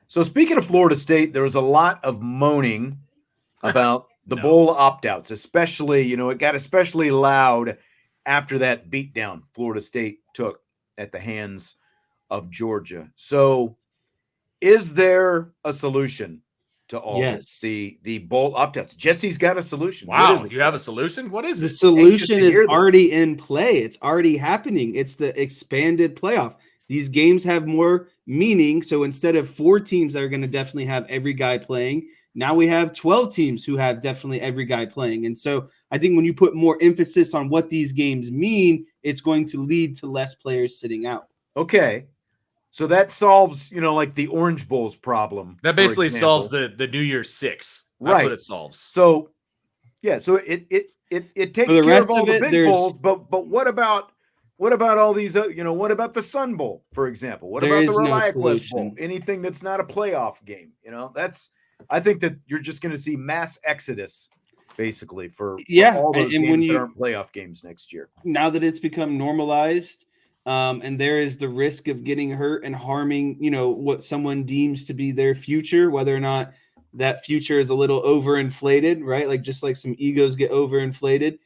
So speaking of Florida State, there was a lot of moaning about the bowl opt-outs, especially, it got especially loud after that beatdown Florida State took at the hands of Georgia. So is there a solution to all this? The bowl opt-outs? Jesse's got a solution. Wow, you have a solution? What is it? The solution is already in play. It's already happening. It's the expanded playoff. These games have more meaning. So instead of 4 teams that are going to definitely have every guy playing, now we have 12 teams who have definitely every guy playing. And so I think when you put more emphasis on what these games mean, it's going to lead to less players sitting out. Okay. So that solves, like the Orange Bowl's problem. That basically solves the New Year's 6. That's what it solves. So, yeah, so it takes care of all the big bowls, but what about all these, what about the Sun Bowl, for example? What about the ReliaQuest Bowl? Anything that's not a playoff game, I think that you're just going to see mass exodus basically for all those games that aren't playoff games next year. Now that it's become normalized, and there is the risk of getting hurt and harming, what someone deems to be their future, whether or not that future is a little overinflated, right? Like just like some egos get overinflated.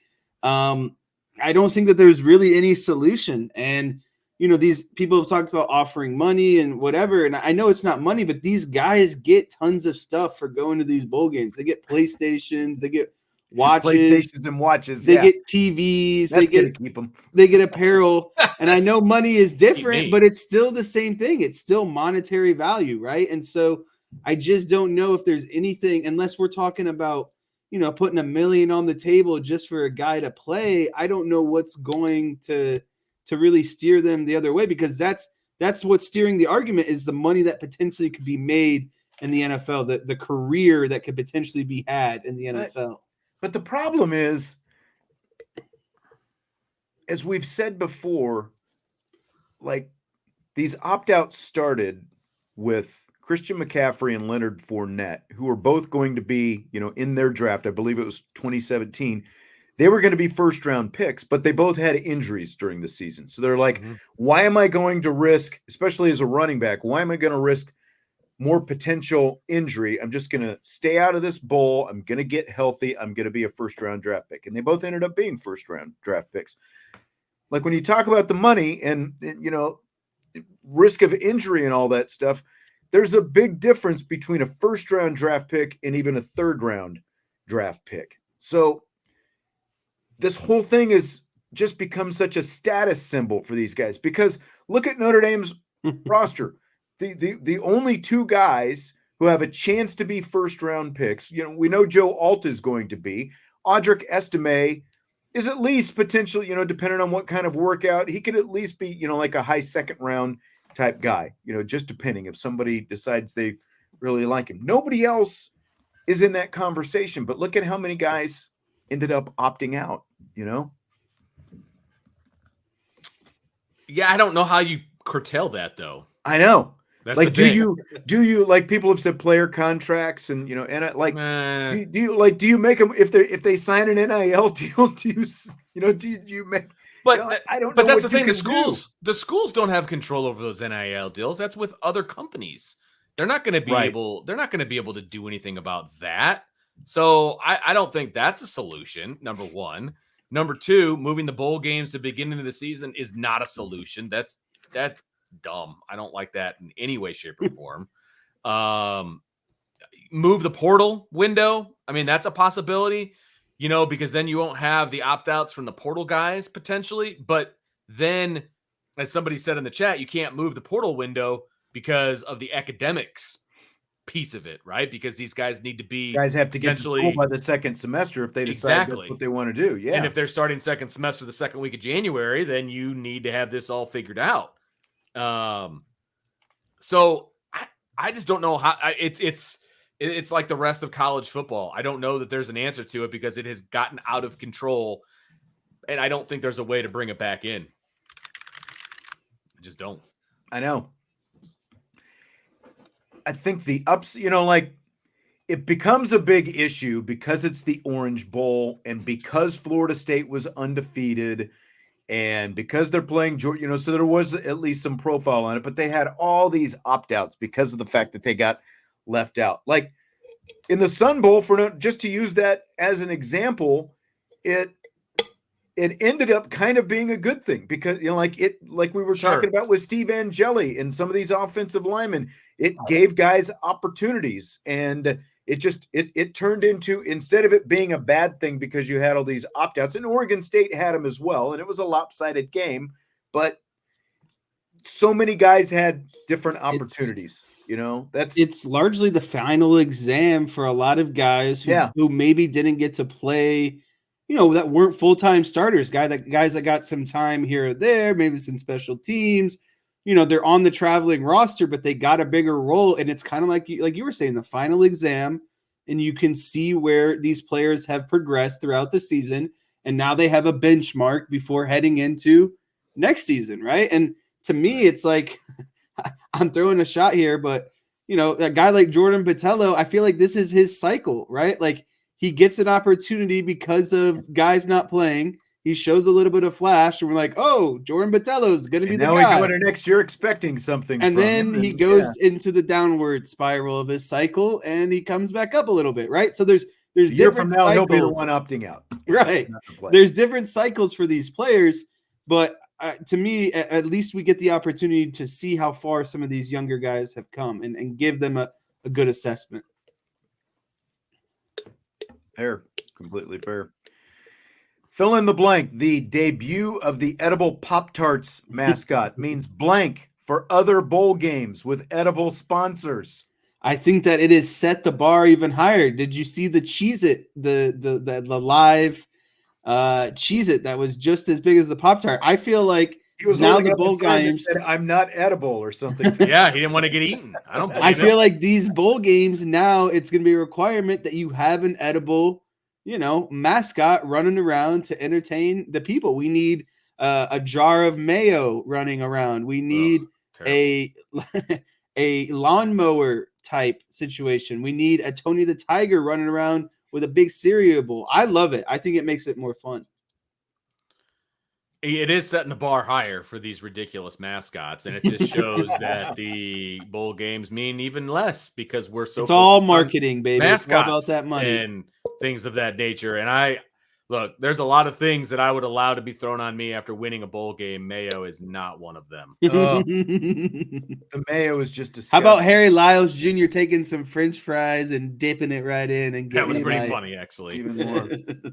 I don't think that there's really any solution. And, these people have talked about offering money and whatever. And I know it's not money, but these guys get tons of stuff for going to these bowl games. They get PlayStations, they get watches, PlayStations and watches. They get TVs. That's gonna keep them. They get apparel. And I know money is different, but it's still the same thing. It's still monetary value, right? And so I just don't know if there's anything, unless we're talking about, putting $1 million on the table just for a guy to play. I don't know what's going to really steer them the other way, because that's what's steering the argument is the money that potentially could be made in the NFL, the career that could potentially be had in the NFL. But the problem is, as we've said before, like these opt-outs started with Christian McCaffrey and Leonard Fournette, who are both going to be, in their draft. I believe it was 2017. They were going to be first-round picks, but they both had injuries during the season. So they're like, why am I going to risk, especially as a running back, why am I going to risk more potential injury? I'm just going to stay out of this bowl. I'm going to get healthy. I'm going to be a first-round draft pick. And they both ended up being first-round draft picks. Like when you talk about the money and, risk of injury and all that stuff, there's a big difference between a first-round draft pick and even a third-round draft pick. So this whole thing has just become such a status symbol for these guys, because look at Notre Dame's roster. The only 2 guys who have a chance to be first-round picks, we know Joe Alt is going to be. Audric Estime is at least potential, depending on what kind of workout, he could at least be, like a high second-round type guy, just depending if somebody decides they really like him. Nobody else is in that conversation, but look at how many guys ended up opting out, Yeah, I don't know how you curtail that though. I know. That's like, do you like people have said player contracts and, and like, do you make them, if they sign an NIL deal, do you make, but I don't know. But that's the thing. The schools don't have control over those NIL deals. That's with other companies. They're not going to be able. They're not going to be able to do anything about that. So I don't think that's a solution. Number one. Number two, moving the bowl games to the beginning of the season is not a solution. That's dumb. I don't like that in any way, shape, or form. Move the portal window. I mean, that's a possibility. Because then you won't have the opt-outs from the portal guys potentially. But then, as somebody said in the chat, you can't move the portal window because of the academics piece of it, right? Because these guys need to be guys have to get to school by the second semester if they decide that's what they want to do. Yeah. And if they're starting second semester the second week of January, then you need to have this all figured out. So I just don't know how it's like the rest of college football. I don't know that there's an answer to it because it has gotten out of control, and I don't think there's a way to bring it back in. I just don't. I know. I think the ups, like it becomes a big issue because it's the Orange Bowl and because Florida State was undefeated and because they're playing Georgia, so there was at least some profile on it, but they had all these opt-outs because of the fact that they got left out. Like in the Sun Bowl, just to use that as an example, it ended up kind of being a good thing because, like we were talking about with Steve Angeli and some of these offensive linemen, it gave guys opportunities and it turned into, instead of it being a bad thing because you had all these opt-outs, and Oregon State had them as well, and it was a lopsided game, but so many guys had different opportunities. It's largely the final exam for a lot of guys who maybe didn't get to play, that weren't full-time starters, guys that got some time here or there, maybe some special teams, they're on the traveling roster, but they got a bigger role. And it's kind of like you were saying, the final exam, and you can see where these players have progressed throughout the season. And now they have a benchmark before heading into next season. Right. And to me, it's like, I'm throwing a shot here, but a guy like Jordan Botelho, I feel like this is his cycle, right? Like he gets an opportunity because of guys not playing. He shows a little bit of flash, and we're like, oh, Jordan Botelho's going to be the guy. Now we go into next year expecting something. And then he goes into the downward spiral of his cycle, and he comes back up a little bit, right? So there's different year from now, cycles. He'll be the one opting out. Right. There's different cycles for these players, but to me, at least we get the opportunity to see how far some of these younger guys have come and give them a good assessment. Fair. Completely fair. Fill in the blank. The debut of the edible Pop-Tarts mascot means blank for other bowl games with edible sponsors. I think that it has set the bar even higher. Did you see the Cheez-It, the live Cheez-It that was just as big as the Pop-Tart? I feel like he was now the bowl games said, I'm not edible or something. Yeah, he didn't want to get eaten. I feel like these bowl games now, it's going to be a requirement that you have an edible mascot running around to entertain the people. We need a jar of mayo running around. We need a lawnmower type situation. We need a Tony the Tiger running around with a big cereal bowl. I love it. I think it makes it more fun. It is setting the bar higher for these ridiculous mascots, and it just shows that the bowl games mean even less because we're so. It's all marketing, baby. Mascots it's all about that money and things of that nature. And look, there's a lot of things that I would allow to be thrown on me after winning a bowl game. Mayo is not one of them. The mayo is just disgusting. How about Harry Lyles Jr. taking some French fries and dipping it right in and getting that was pretty funny, actually. Even more.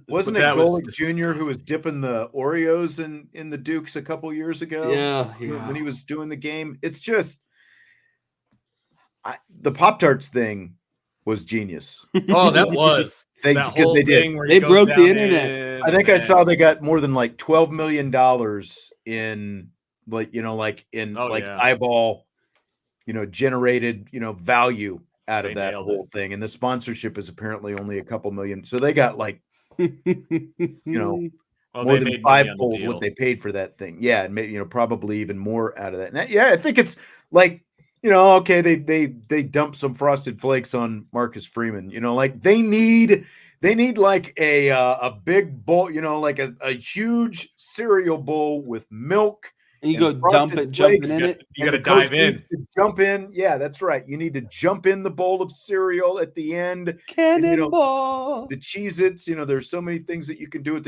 Wasn't it Golick Jr. who was dipping the Oreos in the Dukes a couple years ago? Yeah. When he was doing the game. It's just the Pop-Tarts thing was genius. Oh, that was. They broke the internet. I think I saw they got more than like $12 million in eyeball, generated, value out of that whole thing. And the sponsorship is apparently only a couple million. So they got like, more than fivefold what they paid for that thing. Yeah. And maybe, probably even more out of that. And I think it's like, okay, they dump some Frosted Flakes on Marcus Freeman, like they need like a big bowl, like a huge cereal bowl with milk. And you go jumping in it. You got to dive in. Jump in. Yeah, that's right. You need to jump in the bowl of cereal at the end. Cannonball. The Cheez-Its, there's so many things that you can do with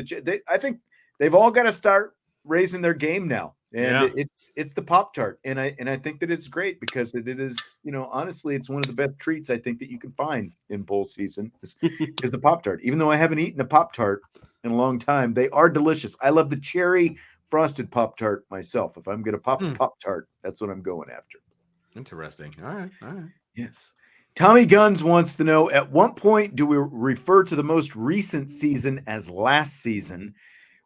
I think they've all got to start raising their game now. And it's the Pop-Tart. And I think that it's great because it is, honestly, it's one of the best treats I think that you can find in bowl season is the Pop-Tart. Even though I haven't eaten a Pop-Tart in a long time, they are delicious. I love the cherry frosted Pop-Tart myself. If I'm going to pop a Pop-Tart, that's what I'm going after. Interesting. All right. Yes. Tommy Guns wants to know, at what point do we refer to the most recent season as last season?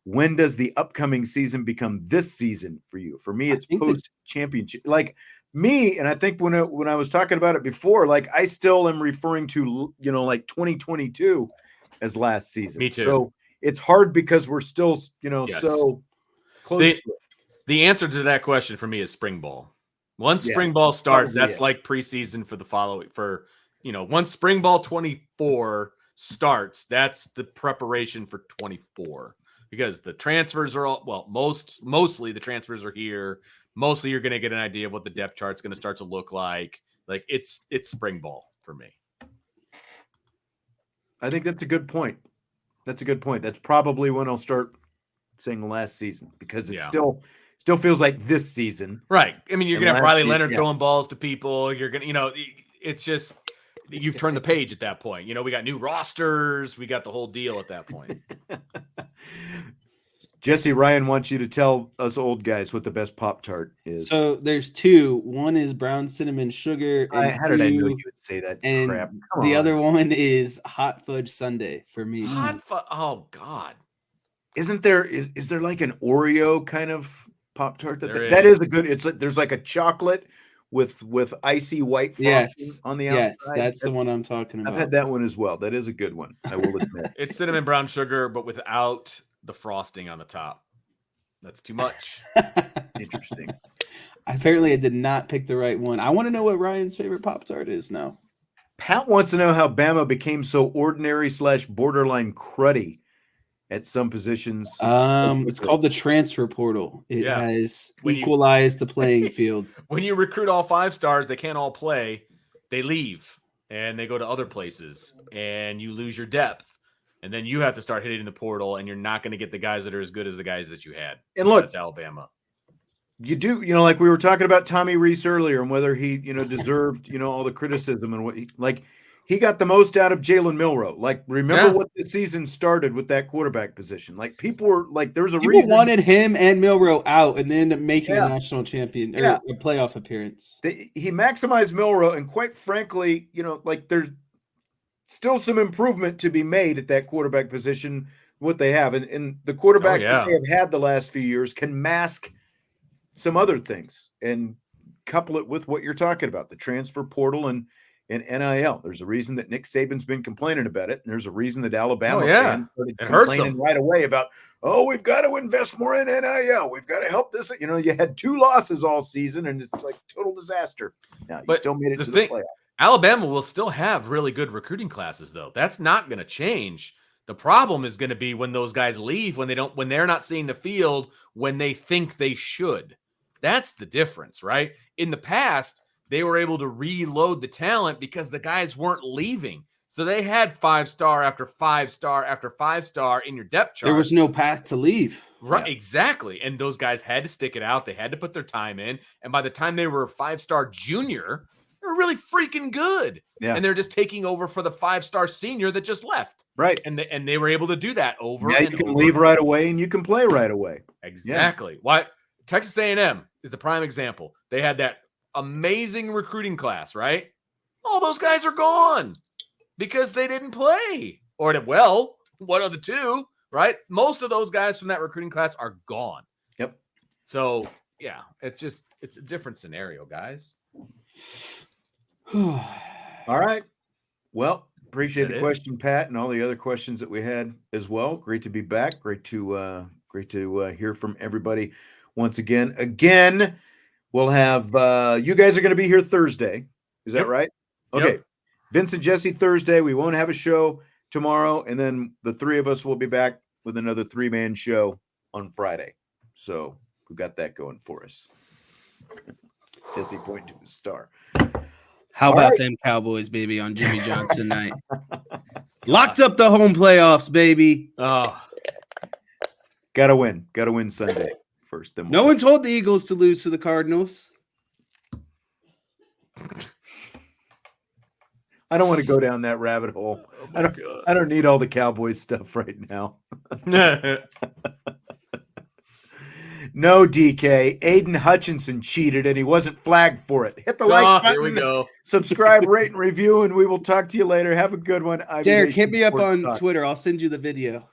When does the upcoming season become this season for you? For me, it's post championship. Like me, and I think when I was talking about it before, like I still am referring to, like 2022 as last season. Me too. So it's hard because we're still, Yes. so close to it. The answer to that question for me is spring ball. Once spring ball starts, that's like preseason for the following. Once spring ball 24 starts, that's the preparation for 24. Because the transfers are mostly the transfers are here. Mostly you're going to get an idea of what the depth chart's going to start to look like. Like it's spring ball for me. I think that's a good point. That's probably when I'll start saying last season, because it still feels like this season. Right. I mean, you're going to have Riley Leonard throwing balls to people. You're going to, it's just, you've turned the page at that point. We got new rosters. We got the whole deal at that point. Jesse, Ryan wants you to tell us old guys what the best Pop-Tart is. So there's two. One is brown cinnamon sugar. How did I know you would say that crap? The other one is hot fudge sundae for me. Oh, God. Isn't there, is there like an Oreo kind of Pop-Tart? That is a good, it's like, there's like a chocolate with icy white frosting on the outside. Yes, that's the one I'm talking about. I've had that one as well. That is a good one, I will admit. It's cinnamon brown sugar, but without the frosting on the top. That's too much. Interesting. Apparently I did not pick the right one. I want to know what Ryan's favorite Pop-Tart is now. Pat wants to know how Bama became so ordinary / borderline cruddy at some positions. It's called the transfer portal. It has equalized the playing field. When you recruit all 5 stars, they can't all play. They leave and they go to other places, and you lose your depth. And then you have to start hitting the portal, and you're not going to get the guys that are as good as the guys that you had. And look, that's Alabama. You do, like we were talking about Tommy Rees earlier, and whether he, deserved, all the criticism and what he got the most out of Jalen Milroe. Like, remember what this season started with that quarterback position. Like, people were like, there's a reason. People wanted him and Milroe out, and then making a national champion or a playoff appearance. He maximized Milroe, and quite frankly, there's still some improvement to be made at that quarterback position, what they have. And the quarterbacks that they have had the last few years can mask some other things and couple it with what you're talking about, the transfer portal and NIL. There's a reason that Nick Saban's been complaining about it, and there's a reason that Alabama fans started complaining right away about, we've got to invest more in NIL. We've got to help this. You had 2 losses all season, and it's like total disaster. Now, you still made it to the playoff. Alabama will still have really good recruiting classes, though. That's not going to change. The problem is going to be when those guys leave, when they're not seeing the field when they think they should. That's the difference, right? In the past, they were able to reload the talent because the guys weren't leaving. So they had 5-star after 5-star after 5-star in your depth chart. There was no path to leave. Right, exactly. And those guys had to stick it out. They had to put their time in. And by the time they were a 5-star junior, they were really freaking good. Yeah. And they're just taking over for the 5-star senior that just left. Right. And they were able to do that over and you can leave right away and you can play right away. Exactly. Yeah. Why? Texas A&M is a prime example. They had that amazing recruiting class, right? All those guys are gone because they didn't play. Or, one of the two, right? Most of those guys from that recruiting class are gone. Yep. So, yeah, it's a different scenario, guys. All right. Well, appreciate the question, Pat, and all the other questions that we had as well. Great to be back. Great to hear from everybody once again. We'll have you guys are going to be here Thursday. Is that right? Okay. Yep. Vince and Jesse Thursday. We won't have a show tomorrow, and then the 3 of us will be back with another 3-man show on Friday. So we've got that going for us. Jesse pointing to his star. How about them Cowboys, baby, on Jimmy Johnson night? Locked up the home playoffs, baby. Oh, gotta win Sunday first. Then no one told the Eagles to lose to the Cardinals. I don't want to go down that rabbit hole. I don't need all the Cowboys stuff right now. No, DK. Aiden Hutchinson cheated and he wasn't flagged for it. Hit the like button. Here we go. Subscribe, rate, and review, and we will talk to you later. Have a good one. I'm Derek, Nation hit me up Sports on Talk. Twitter. I'll send you the video.